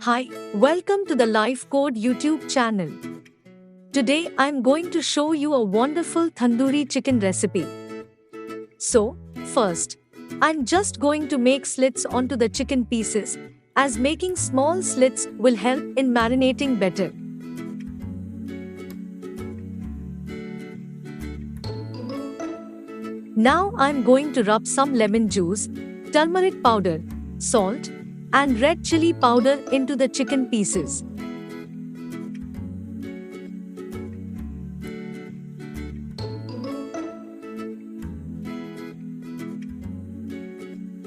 Hi, welcome to the Life Code YouTube channel. Today I'm going to show you a wonderful tandoori chicken recipe. So, first, I'm just going to make slits onto the chicken pieces, as making small slits will help in marinating better. Now I'm going to rub some lemon juice, turmeric powder, salt, and red chili powder into the chicken pieces.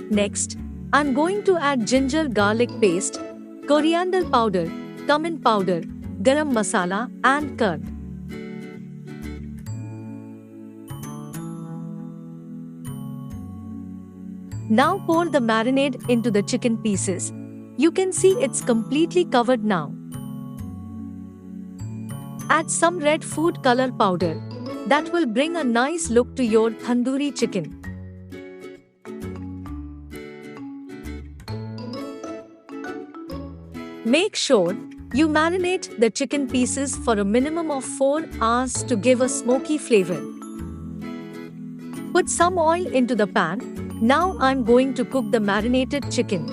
Next, I'm going to add ginger garlic paste, coriander powder, cumin powder, garam masala, and curd. Now pour the marinade into the chicken pieces. You can see it's completely covered now. Add some red food color powder. That will bring a nice look to your tandoori chicken. Make sure you marinate the chicken pieces for a minimum of 4 hours to give a smoky flavor. Put some oil into the pan. Now I'm going to cook the marinated chicken.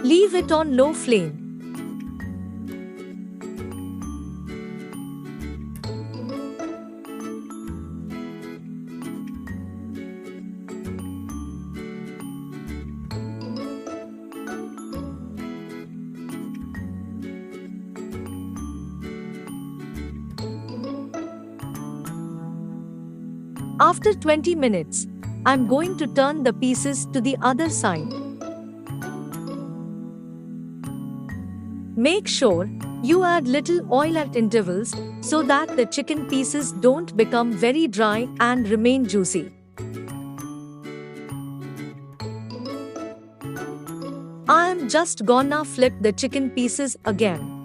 Leave it on low flame. After 20 minutes, I'm going to turn the pieces to the other side. Make sure you add little oil at intervals so that the chicken pieces don't become very dry and remain juicy. I am just gonna flip the chicken pieces again.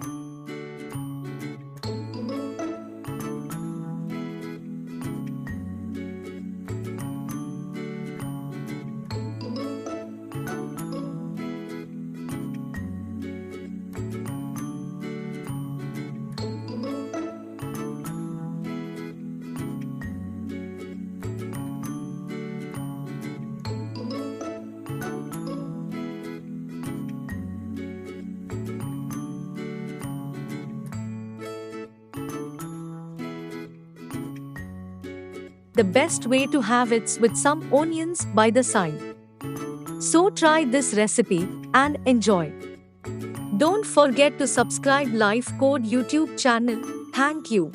The best way to have it with some onions by the side. So try this recipe and enjoy. Don't forget to subscribe Life Code YouTube channel. Thank you.